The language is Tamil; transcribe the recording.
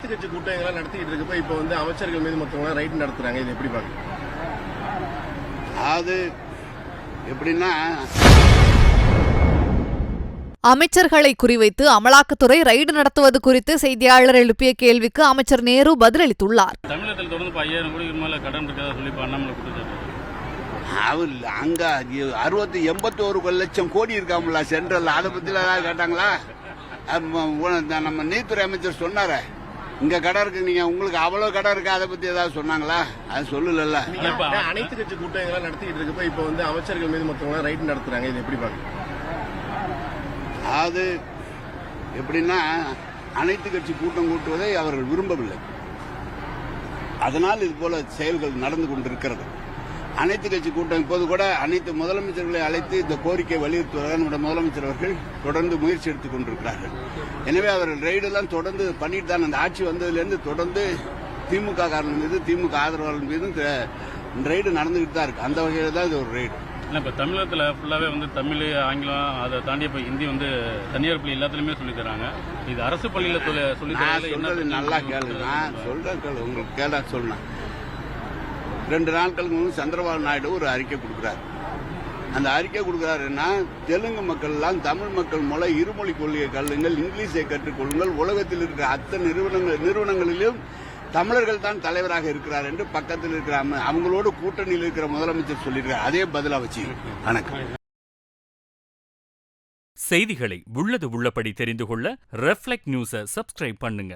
அனைத்து கட்சி கூட்டங்களை நடத்திட்டு இருக்கப்ப இப்ப வந்து அமைச்சர்கள் மீது மொத்தவங்க ரைட் நடத்துறாங்க. இது எப்படி பாருங்க? அது எப்படின்னா, அமைச்சர்களை குறிவைத்து அமலாக்கத்துறை ரைடு நடத்துவது குறித்து செய்தியாளர் எழுப்பிய கேள்விக்கு அமைச்சர் நேரு பதிலளித்துள்ளார். தமிழகத்தில் தொடர்ந்து 5000 கோடிக்கு மேல கடன் இருக்கிறதா சொல்லி அண்ணாமலை குற்றச்சாட்டு. அவர் அங்க 81 லட்சம் கோடி இருக்காமல சென்ட்ரல், அதை பத்தி ஏதாவது கேட்டாங்களா? நம்ம நீதித்துறை அமைச்சர் சொன்னார, இங்க கடை இருக்கு, நீங்க உங்களுக்கு அவ்வளவு கடை இருக்கு, அதை பத்தி ஏதாவது சொன்னாங்களா? அது சொல்லல. அனைத்து கட்சி கூட்டங்களை நடத்திட்டு இருக்கப்ப இப்ப வந்து அமைச்சர்கள் மீது மொத்தவங்க ரைட் நடத்துறாங்க. இது எப்படி பாருங்க? அது எப்படின்னா, அனைத்து கட்சி கூட்டம் கூட்டுவதை அவர்கள் விரும்பவில்லை. அதனால் இது போல செயல்கள் நடந்து கொண்டிருக்கிறது. அனைத்து கட்சி கூட்டம் இப்போது கூட அனைத்து முதலமைச்சர்களை அழைத்து இந்த கோரிக்கை வலியுறுத்துவதாக நம்முடைய முதலமைச்சர் அவர்கள் தொடர்ந்து முயற்சி எடுத்துக் கொண்டிருக்கிறார்கள். எனவே அவர்கள் ரெய்டெல்லாம் தொடர்ந்து பண்ணிட்டு தான், அந்த ஆட்சி வந்ததிலிருந்து தொடர்ந்து திமுக காரர்கள் மீது, திமுக ஆதரவாளர்கள் மீதும் ரெய்டு நடந்துகிட்டு தான் இருக்கு. அந்த வகையில் தான் இது ஒரு ரெய்டு. இல்லை, இப்போ தமிழகத்தில் ஃபுல்லாகவே வந்து தமிழ், ஆங்கிலம், அதை தாண்டி இப்போ ஹிந்தி வந்து தனியார் பள்ளி எல்லாத்துலேயுமே சொல்லித் தராங்க. இது அரசு பள்ளியில் சொல்லி சொல்றது நல்லா கேளுங்க. நான் சொல்றேன் கேளு, உங்களுக்கு கேள சொன்னேன். 2 நாட்களுக்கு முன்பு சந்திரபாபு நாயுடு ஒரு அறிக்கை கொடுக்கிறார். அந்த அறிக்கை கொடுக்கிறாருன்னா, தெலுங்கு மக்கள் எல்லாம் தமிழ் மக்கள் மூலம் இருமொழி கொள்கையை கல்லுங்கள், இங்கிலீஷை கற்றுக்கொள்ளுங்கள், உலகத்தில் இருக்கிற அத்தனை நிறுவனங்களிலும் தமிழர்கள் தான் தலைவராக இருக்கிறார் என்று பக்கத்தில் இருக்கிற அவங்களோடு கூட்டணியில் இருக்கிற முதலமைச்சர் சொல்லியிருக்கார். அதே பதிலா வச்சு வணக்கம். செய்திகளை உள்ளது உள்ளபடி தெரிந்து கொள்ள ரெஃப்ளெக்ட் நியூஸை சப்ஸ்கிரைப் பண்ணுங்க.